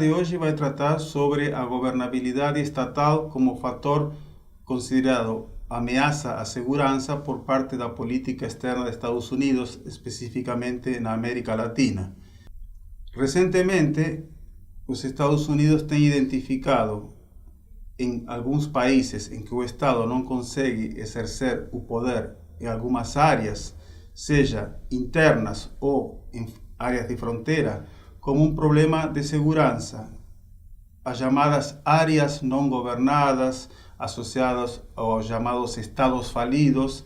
de hoje vai tratar sobre a governabilidade estatal como fator considerado ameaça à segurança por parte da política externa de Estados Unidos, especificamente na América Latina. Recentemente, os Estados Unidos têm identificado em alguns países em que o Estado não consegue exercer o poder em algumas áreas, seja internas ou em áreas de fronteira, como um problema de segurança. As chamadas áreas não governadas, associadas aos chamados estados falidos,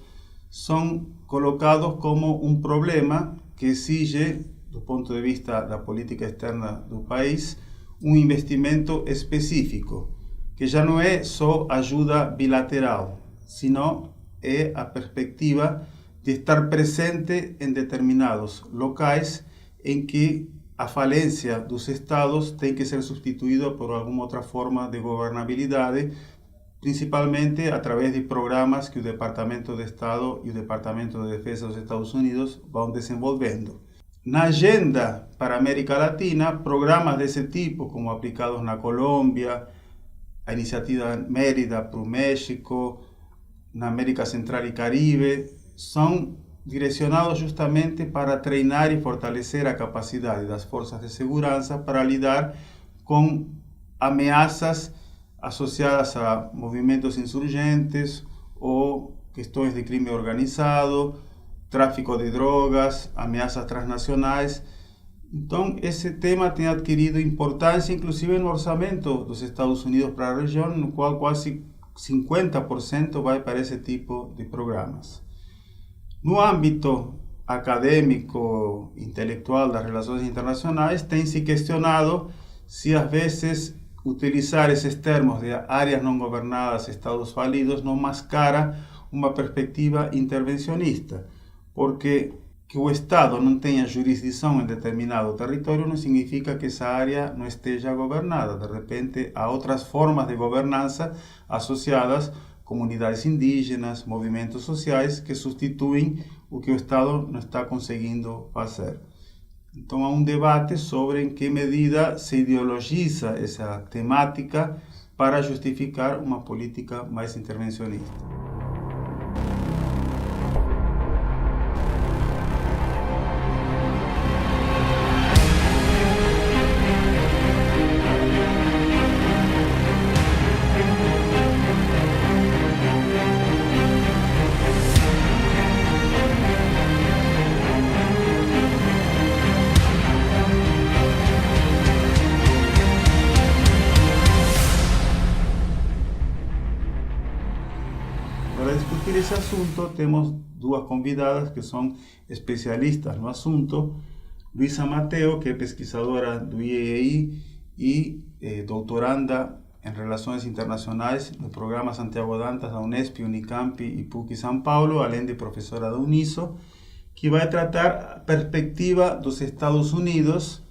são colocados como um problema que exige, do ponto de vista da política externa do país, um investimento específico, que já não é só ajuda bilateral, sino é a perspectiva de estar presente em determinados locais em que a falência dos estados tem que ser substituída por alguma outra forma de governabilidade, principalmente através de programas que o Departamento de Estado e o Departamento de Defesa dos Estados Unidos vão desenvolvendo. Na agenda para a América Latina, programas desse tipo, como aplicados na Colômbia, a iniciativa Mérida para o México, na América Central e Caribe, são direcionados justamente para treinar e fortalecer a capacidade das forças de segurança para lidar com ameaças associadas a movimentos insurgentes ou questões de crime organizado, tráfico de drogas, ameaças transnacionais. Então, esse tema tem adquirido importância, inclusive no orçamento dos Estados Unidos para a região, no qual quase 50% vai para esse tipo de programas. No âmbito acadêmico, intelectual das relações internacionais, tem se questionado se às vezes utilizar esses termos de áreas não governadas, estados falidos, não mascara uma perspectiva intervencionista, porque que o Estado não tenha jurisdição em determinado território não significa que essa área não esteja governada. De repente, há outras formas de governança associadas a comunidades indígenas, movimentos sociais, que substituem o que o Estado não está conseguindo fazer. Então, há um debate sobre em que medida se ideologiza essa temática para justificar uma política mais intervencionista. Para discutir esse assunto, temos duas convidadas que são especialistas no assunto. Luisa Mateo, que é pesquisadora do IEI e doutoranda em Relações Internacionais no programa Santiago Dantas da Unesp, Unicamp e PUC São Paulo, além de professora da Uniso, que vai tratar a perspectiva dos Estados Unidos,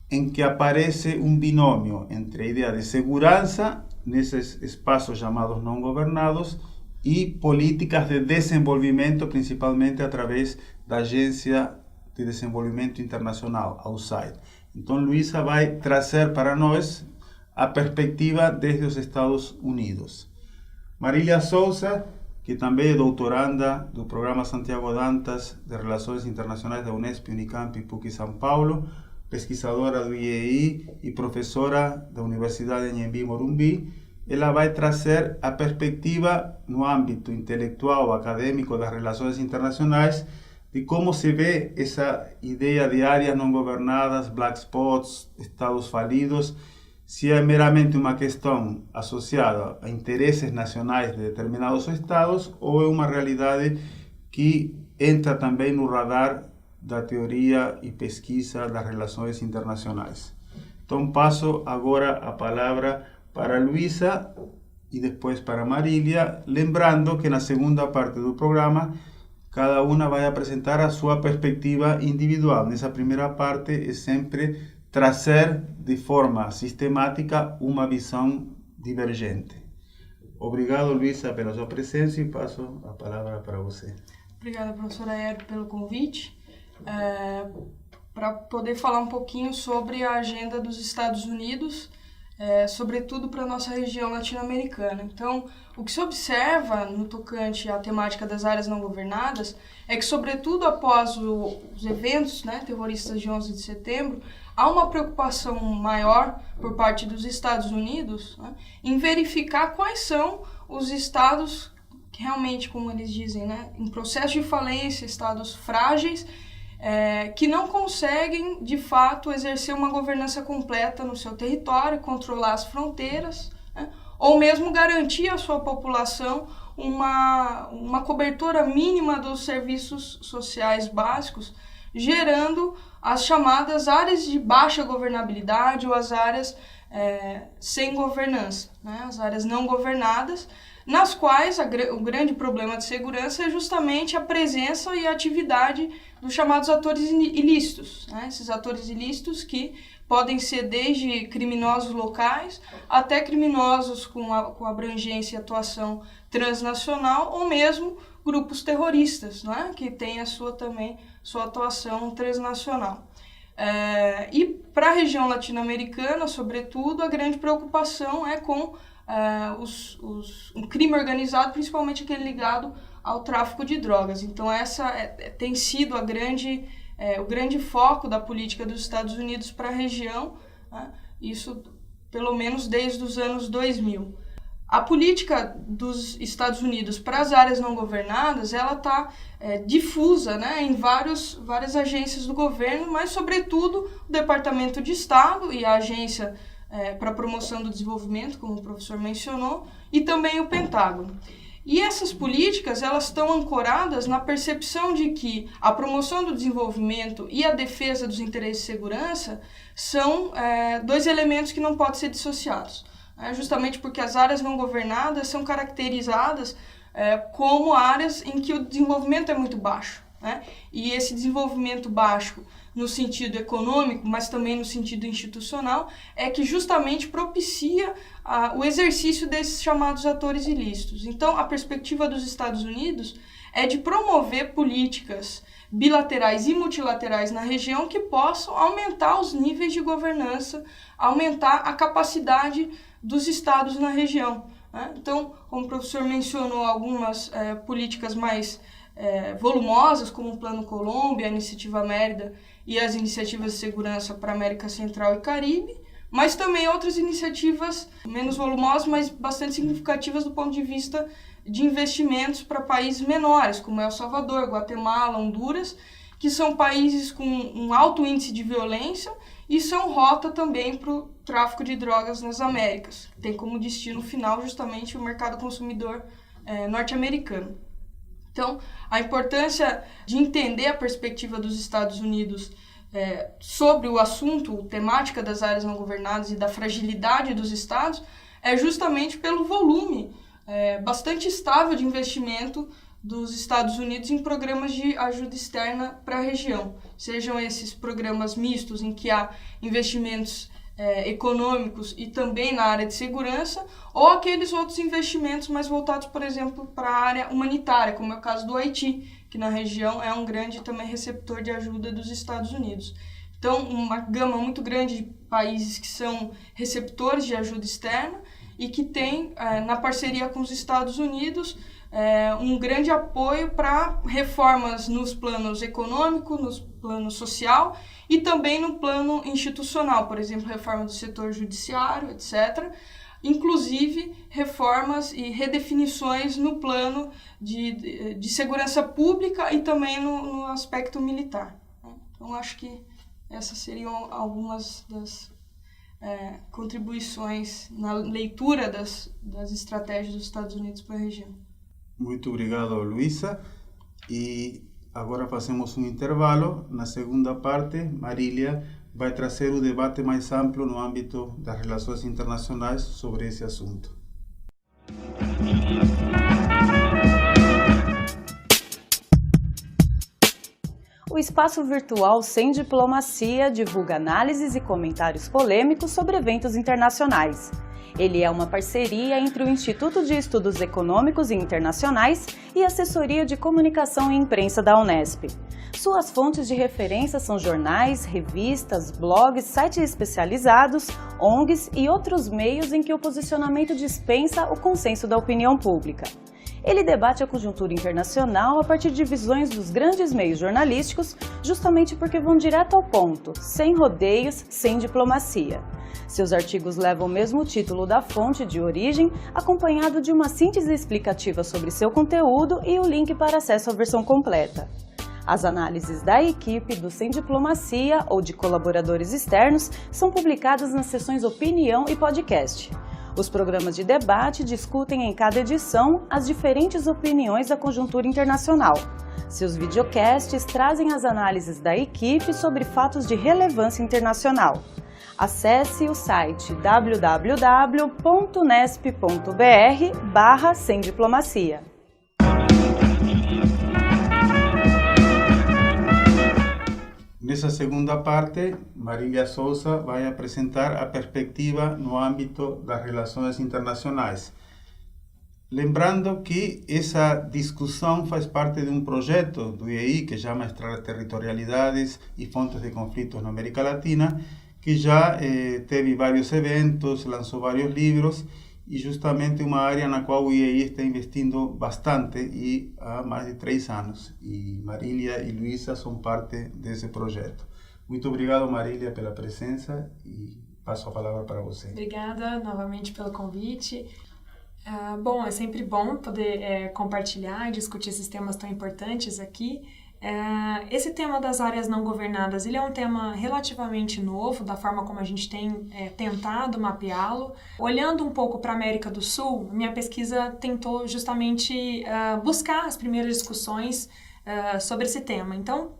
em que aparece um binômio entre a ideia de segurança nesses espaços chamados não governados e políticas de desenvolvimento, principalmente através da Agência de Desenvolvimento Internacional, a USAID. Então, Luisa vai trazer para nós a perspectiva desde os Estados Unidos. Marília Souza, que também é doutoranda do programa Santiago Dantas de Relações Internacionais da Unesp, Unicamp e PUC São Paulo, pesquisadora do IEI e professora da Universidade de Anhembi Morumbi, ela vai trazer a perspectiva no âmbito intelectual, acadêmico das relações internacionais, de como se vê essa ideia de áreas não governadas, black spots, estados falidos, se é meramente uma questão associada a interesses nacionais de determinados estados ou é uma realidade que entra também no radar da teoria e pesquisa das relações internacionais. Então passo agora a palavra para Luisa e depois para Marília, lembrando que na segunda parte do programa cada uma vai apresentar a sua perspectiva individual. Nessa primeira parte é sempre trazer de forma sistemática uma visão divergente. Obrigado, Luisa, pela sua presença e passo a palavra para você. Obrigada, professora Hebe, pelo convite. para poder falar um pouquinho sobre a agenda dos Estados Unidos, sobretudo para a nossa região latino-americana. Então, o que se observa no tocante à temática das áreas não governadas é que, sobretudo após os eventos, né, terroristas de 11 de setembro, há uma preocupação maior por parte dos Estados Unidos, né, em verificar quais são os estados que realmente, como eles dizem, né, em processo de falência, estados frágeis, que não conseguem, de fato, exercer uma governança completa no seu território, controlar as fronteiras, né, ou mesmo garantir à sua população uma cobertura mínima dos serviços sociais básicos, gerando as chamadas áreas de baixa governabilidade ou as áreas sem governança, né, as áreas não governadas, nas quais o grande problema de segurança é justamente a presença e a atividade dos chamados atores ilícitos, né? Esses atores ilícitos que podem ser desde criminosos locais até criminosos com abrangência e atuação transnacional ou mesmo grupos terroristas, né? Que têm também sua atuação transnacional. E para a região latino-americana, sobretudo, a grande preocupação é com o crime organizado, principalmente aquele ligado ao tráfico de drogas. Então essa tem sido o grande foco da política dos Estados Unidos para a região, né? Isso pelo menos desde os anos 2000. A política dos Estados Unidos para as áreas não governadas, ela está difusa, né, em várias agências do governo, mas sobretudo o Departamento de Estado e a Agência para a Promoção do Desenvolvimento, como o professor mencionou, e também o Pentágono. E essas políticas, elas estão ancoradas na percepção de que a promoção do desenvolvimento e a defesa dos interesses de segurança são dois elementos que não podem ser dissociados. Justamente porque as áreas não governadas são caracterizadas como áreas em que o desenvolvimento é muito baixo, né? E esse desenvolvimento baixo no sentido econômico, mas também no sentido institucional, é que justamente propicia o exercício desses chamados atores ilícitos. Então, a perspectiva dos Estados Unidos é de promover políticas bilaterais e multilaterais na região que possam aumentar os níveis de governança, aumentar a capacidade dos estados na região, né? Então, como o professor mencionou, algumas políticas mais volumosas, como o Plano Colômbia, a Iniciativa Mérida e as iniciativas de segurança para a América Central e Caribe, mas também outras iniciativas menos volumosas, mas bastante significativas do ponto de vista de investimentos para países menores, como El Salvador, Guatemala, Honduras, que são países com um alto índice de violência e são rota também para o tráfico de drogas nas Américas. Tem como destino final justamente o mercado consumidor norte-americano. Então, a importância de entender a perspectiva dos Estados Unidos sobre o assunto, temática das áreas não governadas e da fragilidade dos estados, é justamente pelo volume bastante estável de investimento dos Estados Unidos em programas de ajuda externa para a região. Sejam esses programas mistos em que há investimentos econômicos e também na área de segurança, ou aqueles outros investimentos mais voltados, por exemplo, para a área humanitária, como é o caso do Haiti, que na região é um grande também receptor de ajuda dos Estados Unidos. Então, uma gama muito grande de países que são receptores de ajuda externa e que tem, na parceria com os Estados Unidos, um grande apoio para reformas nos planos econômico, no plano social e também no plano institucional, por exemplo, reforma do setor judiciário, etc., inclusive reformas e redefinições no plano de segurança pública e também no aspecto militar. Então, acho que essas seriam algumas das contribuições na leitura das estratégias dos Estados Unidos para a região. Muito obrigado, Luísa. E agora fazemos um intervalo. Na segunda parte, Marília vai trazer o debate mais amplo no âmbito das relações internacionais sobre esse assunto. O espaço virtual Sem Diplomacia divulga análises e comentários polêmicos sobre eventos internacionais. Ele é uma parceria entre o Instituto de Estudos Econômicos e Internacionais e a Assessoria de Comunicação e Imprensa da Unesp. Suas fontes de referência são jornais, revistas, blogs, sites especializados, ONGs e outros meios em que o posicionamento dispensa o consenso da opinião pública. Ele debate a conjuntura internacional a partir de visões dos grandes meios jornalísticos, justamente porque vão direto ao ponto, sem rodeios, sem diplomacia. Seus artigos levam o mesmo título da fonte de origem, acompanhado de uma síntese explicativa sobre seu conteúdo e o link para acesso à versão completa. As análises da equipe do Sem Diplomacia ou de colaboradores externos são publicadas nas seções Opinião e Podcast. Os programas de debate discutem em cada edição as diferentes opiniões da conjuntura internacional. Seus videocasts trazem as análises da equipe sobre fatos de relevância internacional. Acesse o site www.unesp.br/semdiplomacia. Nessa segunda parte, Marília Souza vai apresentar a perspectiva no âmbito das relações internacionais. Lembrando que essa discussão faz parte de um projeto do IEI que chama Extraterritorialidades e Fontes de Conflitos na América Latina, que já teve vários eventos, lançou vários livros e justamente uma área na qual o IEI está investindo bastante e há mais de 3 anos. E Marília e Luísa são parte desse projeto. Muito obrigado, Marília, pela presença e passo a palavra para você. Obrigada novamente pelo convite. Bom, é sempre bom poder compartilhar e discutir esses temas tão importantes aqui. Esse tema das áreas não governadas, ele é um tema relativamente novo, da forma como a gente tem tentado mapeá-lo. Olhando um pouco para a América do Sul, minha pesquisa tentou justamente buscar as primeiras discussões sobre esse tema. Então,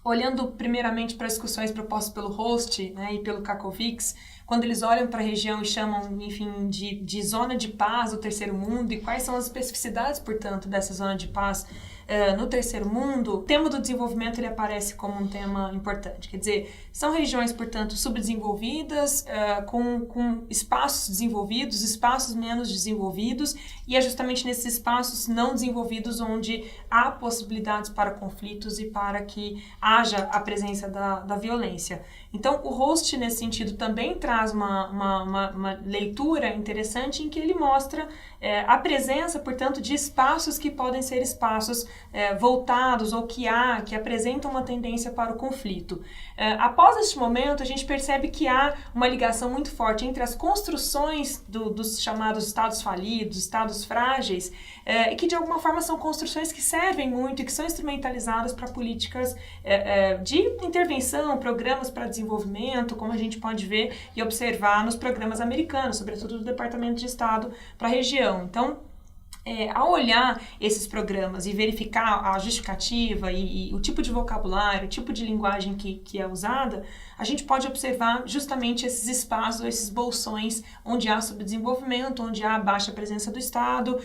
olhando primeiramente para as discussões propostas pelo Host, né, e pelo Kakovics, quando eles olham para a região e chamam, enfim, de zona de paz do terceiro mundo e quais são as especificidades, portanto, dessa zona de paz no terceiro mundo, o tema do desenvolvimento ele aparece como um tema importante. Quer dizer, são regiões, portanto, subdesenvolvidas, com espaços desenvolvidos, espaços menos desenvolvidos, e é justamente nesses espaços não desenvolvidos onde há possibilidades para conflitos e para que haja a presença da violência. Então, o Host, nesse sentido, também traz uma leitura interessante em que ele mostra a presença, portanto, de espaços que podem ser espaços voltados ou que apresentam uma tendência para o conflito. Após este momento, a gente percebe que há uma ligação muito forte entre as construções dos chamados estados falidos, estados frágeis, e que de alguma forma são construções que servem muito e que são instrumentalizadas para políticas de intervenção, programas para desenvolvimento, como a gente pode ver e observar nos programas americanos, sobretudo do Departamento de Estado para a região. Então, ao olhar esses programas e verificar a justificativa e o tipo de vocabulário, o tipo de linguagem que é usada, a gente pode observar justamente esses espaços, esses bolsões onde há subdesenvolvimento, onde há baixa presença do Estado,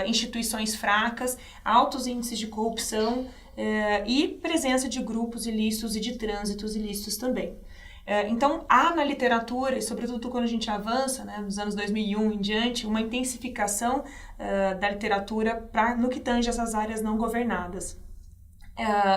instituições fracas, altos índices de corrupção e presença de grupos ilícitos e de trânsitos ilícitos também. Então, há na literatura, e sobretudo quando a gente avança, né, nos anos 2001 em diante, uma intensificação da literatura no que tange essas áreas não governadas.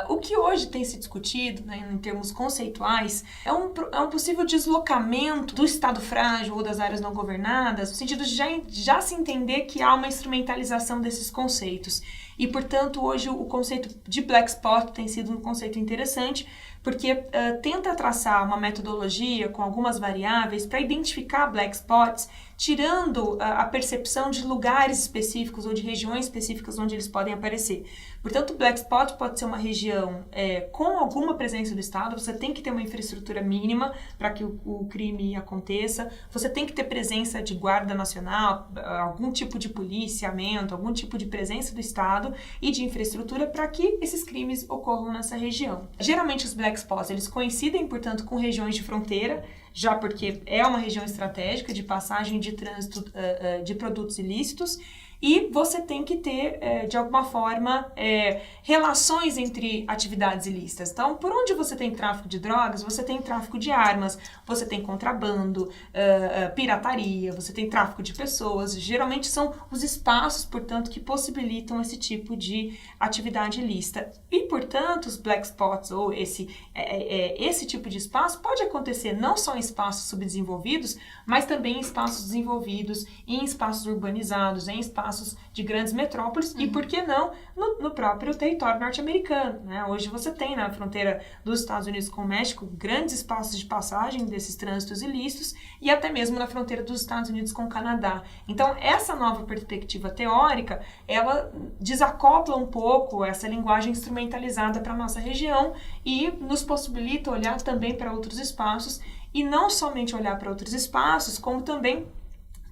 O que hoje tem se discutido, né, em termos conceituais, é um possível deslocamento do Estado frágil ou das áreas não governadas, no sentido de já se entender que há uma instrumentalização desses conceitos. E, portanto, hoje o conceito de Black Spot tem sido um conceito interessante, porque tenta traçar uma metodologia com algumas variáveis para identificar Black Spots, tirando a percepção de lugares específicos ou de regiões específicas onde eles podem aparecer. Portanto, o Black Spot pode ser uma região com alguma presença do Estado, você tem que ter uma infraestrutura mínima para que o crime aconteça, você tem que ter presença de guarda nacional, algum tipo de policiamento, algum tipo de presença do Estado e de infraestrutura para que esses crimes ocorram nessa região. Geralmente os Black Spots, eles coincidem, portanto, com regiões de fronteira, já porque é uma região estratégica de passagem de trânsito de produtos ilícitos, e você tem que ter, de alguma forma, relações entre atividades ilícitas. Então, por onde você tem tráfico de drogas, você tem tráfico de armas, você tem contrabando, pirataria, você tem tráfico de pessoas. Geralmente são os espaços, portanto, que possibilitam esse tipo de atividade ilícita. E, portanto, os black spots, ou esse tipo de espaço, pode acontecer não só em espaços subdesenvolvidos, mas também em espaços desenvolvidos, em espaços urbanizados, em espaços de grandes metrópoles e, por que não, no próprio território norte-americano, né? Hoje você tem na fronteira dos Estados Unidos com o México grandes espaços de passagem desses trânsitos ilícitos e até mesmo na fronteira dos Estados Unidos com o Canadá. Então, essa nova perspectiva teórica, ela desacopla um pouco essa linguagem instrumentalizada para a nossa região e nos possibilita olhar também para outros espaços e não somente olhar para outros espaços, como também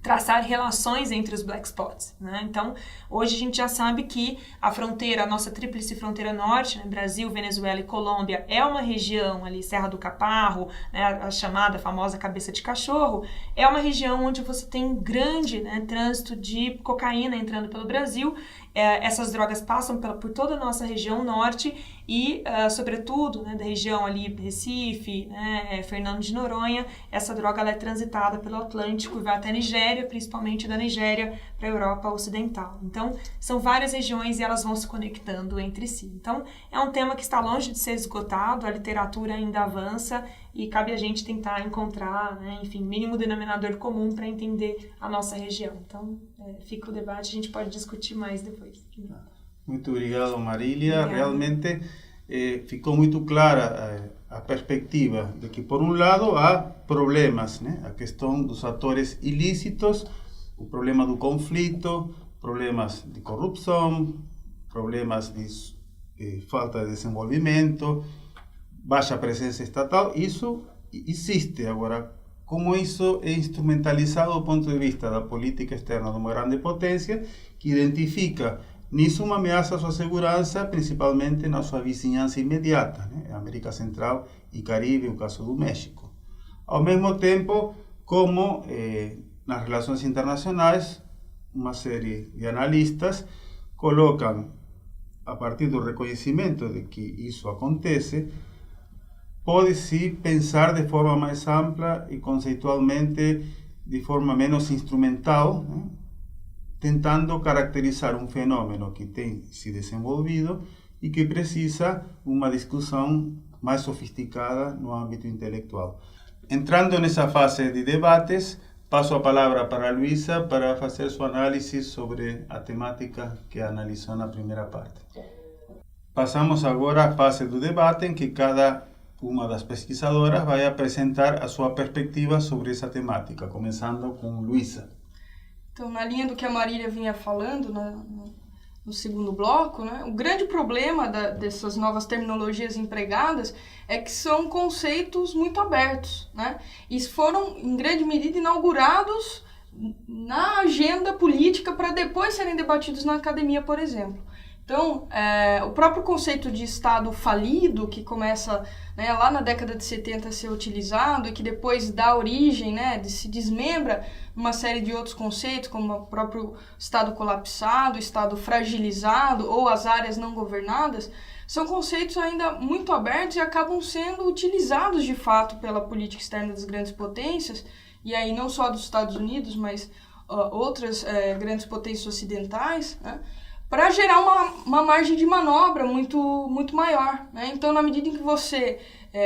traçar relações entre os black spots, né? Então, hoje a gente já sabe que a fronteira, a nossa tríplice fronteira norte, né, Brasil, Venezuela e Colômbia, é uma região ali, Serra do Caparro, né, a chamada famosa cabeça de cachorro, é uma região onde você tem grande, né, trânsito de cocaína entrando pelo Brasil. Essas drogas passam por toda a nossa região norte e, sobretudo, né, da região ali, Recife, né, Fernando de Noronha, essa droga ela é transitada pelo Atlântico e vai até a Nigéria, principalmente da Nigéria para a Europa Ocidental. Então, são várias regiões e elas vão se conectando entre si. Então, é um tema que está longe de ser esgotado, a literatura ainda avança e cabe a gente tentar encontrar, né, enfim, mínimo denominador comum para entender a nossa região. Então, fica o debate, a gente pode discutir mais depois. Muito obrigado, Marília. Obrigada. Realmente ficou muito clara a perspectiva de que, por um lado, há problemas, né? A questão dos atores ilícitos, o problema do conflito, problemas de corrupção, problemas de falta de desenvolvimento, baixa presença estatal. Isso existe. Agora, como isso é instrumentalizado do ponto de vista da política externa de uma grande potência que identifica nisso uma ameaça à sua segurança, principalmente na sua vizinhança imediata, né? América Central e Caribe, o caso do México. Ao mesmo tempo, como nas relações internacionais, uma série de analistas colocam, a partir do reconhecimento de que isso acontece, pode-se pensar de forma mais ampla e conceitualmente de forma menos instrumental, né? Tentando caracterizar um fenômeno que tem se desenvolvido e que precisa uma discussão mais sofisticada no âmbito intelectual. Entrando nessa fase de debates, passo a palavra para a Luísa para fazer sua análise sobre a temática que analisou na primeira parte. Passamos agora à fase do debate em que cada uma das pesquisadoras vai apresentar a sua perspectiva sobre essa temática, começando com Luísa. Então, na linha do que a Marília vinha falando no segundo bloco, né, o grande problema dessas novas terminologias empregadas é que são conceitos muito abertos, né, e foram, em grande medida, inaugurados na agenda política para depois serem debatidos na academia, por exemplo. Então, o próprio conceito de Estado falido, que começa, né, lá na década de 70 a ser utilizado e que depois dá origem, né, se desmembra uma série de outros conceitos, como o próprio Estado colapsado, Estado fragilizado ou as áreas não governadas, são conceitos ainda muito abertos e acabam sendo utilizados de fato pela política externa das grandes potências, e aí não só dos Estados Unidos, mas outras grandes potências ocidentais, né, para gerar uma margem de manobra muito maior, né? Então, na medida em que você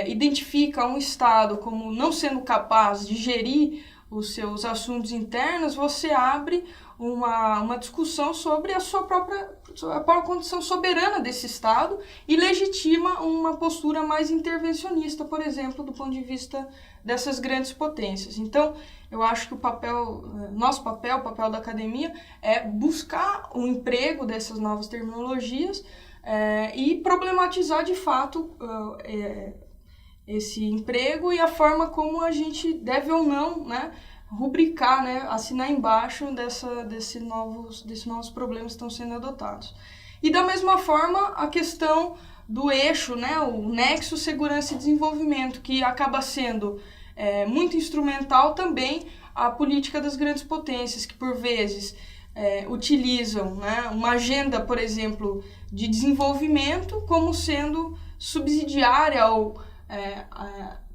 identifica um Estado como não sendo capaz de gerir os seus assuntos internos, você abre uma discussão sobre a própria condição soberana desse Estado e legitima uma postura mais intervencionista, por exemplo, do ponto de vista dessas grandes potências. Então, eu acho que o papel da academia é buscar o emprego dessas novas terminologias e problematizar de fato esse emprego e a forma como a gente deve ou não, né, rubricar, né, assinar embaixo desses novos problemas que estão sendo adotados. E da mesma forma, a questão do eixo, né, o nexo segurança e desenvolvimento, que acaba sendo muito instrumental também a política das grandes potências, que por vezes utilizam, né, uma agenda, por exemplo, de desenvolvimento como sendo subsidiária ou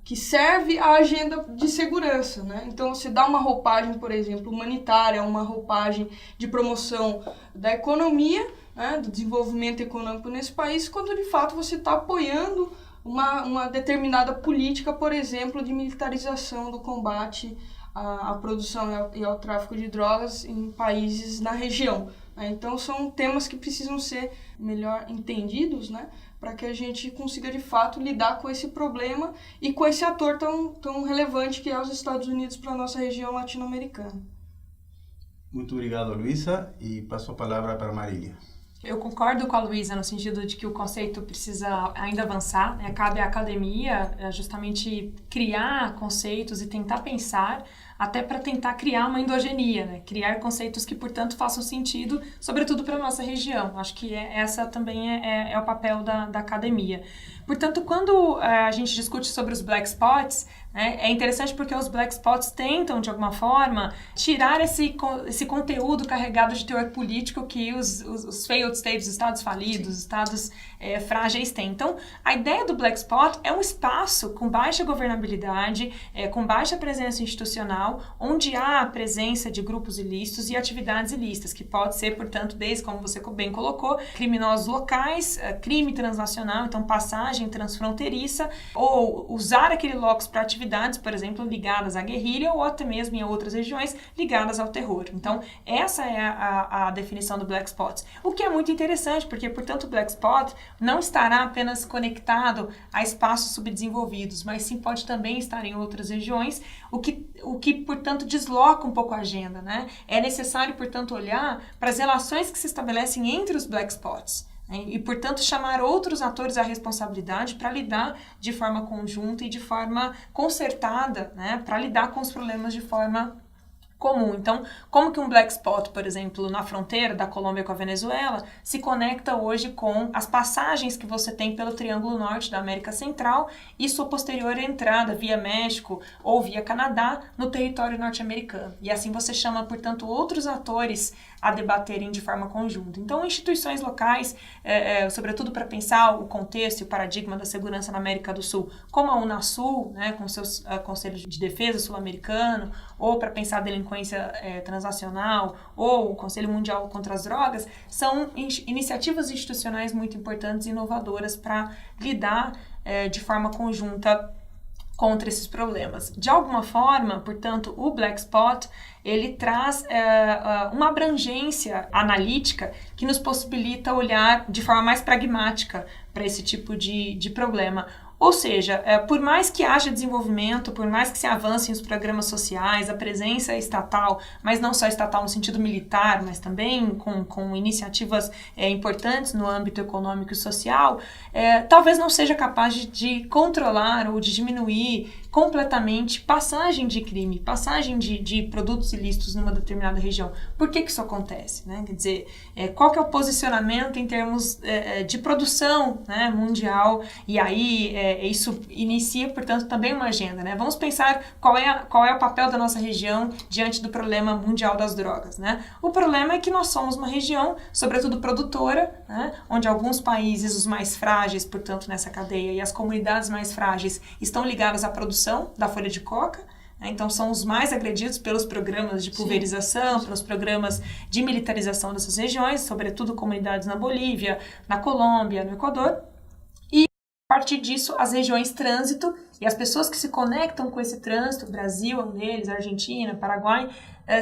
que serve à agenda de segurança, né? Então, você dá uma roupagem, por exemplo, humanitária, uma roupagem de promoção da economia, né, do desenvolvimento econômico nesse país, quando de fato você está apoiando uma determinada política, por exemplo, de militarização do combate à produção e ao tráfico de drogas em países na região. Então, são temas que precisam ser melhor entendidos, né, para que a gente consiga, de fato, lidar com esse problema e com esse ator tão relevante que é os Estados Unidos para a nossa região latino-americana. Muito obrigado, Luísa, e passo a palavra para Marília. Eu concordo com a Luísa no sentido de que o conceito precisa ainda avançar, né? Cabe à academia justamente criar conceitos e tentar pensar, até para tentar criar uma endogenia, né? Criar conceitos que, portanto, façam sentido, sobretudo para a nossa região. Acho que essa também é o papel da academia. Portanto, quando a gente discute sobre os black spots, né, é interessante porque os black spots tentam, de alguma forma, tirar esse conteúdo carregado de teor político que os failed states, os estados falidos, os estados frágeis têm. Então, a ideia do black spot é um espaço com baixa governabilidade, com baixa presença institucional, onde há a presença de grupos ilícitos e atividades ilícitas, que pode ser, portanto, desde, como você bem colocou, criminosos locais, crime transnacional, então passagem transfronteiriça, ou usar aquele locus para atividades, por exemplo, ligadas à guerrilha ou até mesmo em outras regiões ligadas ao terror. Então, essa é a definição do black spot. O que é muito interessante, porque, portanto, o black spot não estará apenas conectado a espaços subdesenvolvidos, mas sim pode também estar em outras regiões, o que portanto, desloca um pouco a agenda, né? É necessário, portanto, olhar para as relações que se estabelecem entre os black spots, e, portanto, chamar outros atores à responsabilidade para lidar de forma conjunta e de forma concertada, né, para lidar com os problemas de forma comum. Então, como que um black spot, por exemplo, na fronteira da Colômbia com a Venezuela, se conecta hoje com as passagens que você tem pelo Triângulo Norte da América Central e sua posterior entrada via México ou via Canadá no território norte-americano. E assim você chama, portanto, outros atores a debaterem de forma conjunta. Então, instituições locais, sobretudo para pensar o contexto e o paradigma da segurança na América do Sul, como a Unasul, né, com seus conselhos de defesa sul-americano, ou para pensar a delinquência transnacional, ou o Conselho Mundial contra as Drogas, são iniciativas institucionais muito importantes e inovadoras para lidar de forma conjunta contra esses problemas. De alguma forma, portanto, o black spot, ele traz uma abrangência analítica que nos possibilita olhar de forma mais pragmática para esse tipo de problema. Ou seja, por mais que haja desenvolvimento, por mais que se avancem os programas sociais, a presença estatal, mas não só estatal no sentido militar, mas também com iniciativas importantes no âmbito econômico e social, talvez não seja capaz de controlar ou de diminuir completamente passagem de crime, passagem de produtos ilícitos numa determinada região. Por que isso acontece? Né? Quer dizer, qual que é o posicionamento em termos de produção, né, mundial, e aí isso inicia, portanto, também uma agenda. Né? Vamos pensar qual é o papel da nossa região diante do problema mundial das drogas. Né? O problema é que nós somos uma região, sobretudo produtora, né, onde alguns países, os mais frágeis, portanto, nessa cadeia, e as comunidades mais frágeis estão ligadas à produção da folha de coca, né? Então são os mais agredidos pelos programas de pulverização, pelos programas de militarização dessas regiões, sobretudo comunidades na Bolívia, na Colômbia, no Equador, e a partir disso as regiões trânsito e as pessoas que se conectam com esse trânsito, Brasil é um deles, Argentina, Paraguai,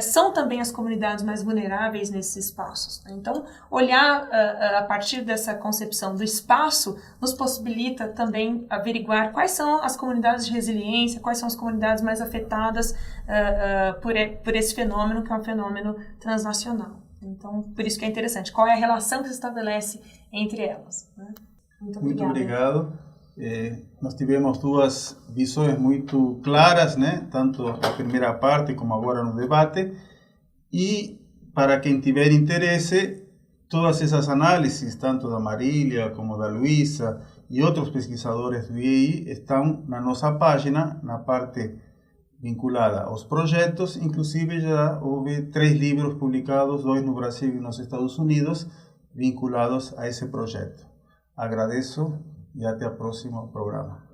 são também as comunidades mais vulneráveis nesses espaços. Então, olhar a partir dessa concepção do espaço nos possibilita também averiguar quais são as comunidades de resiliência, quais são as comunidades mais afetadas por esse fenômeno, que é um fenômeno transnacional. Então, por isso que é interessante. Qual é a relação que se estabelece entre elas? Né? Muito obrigada. Muito obrigado. Nós tivemos duas visões muito claras, né? Tanto a primeira parte como agora no debate. E para quem tiver interesse, todas essas análises, tanto da Marília como da Luísa e outros pesquisadores do IEI, estão na nossa página, na parte vinculada aos projetos. Inclusive já houve 3 livros publicados, 2 no Brasil e nos Estados Unidos, vinculados a esse projeto. Agradeço e até o próximo programa.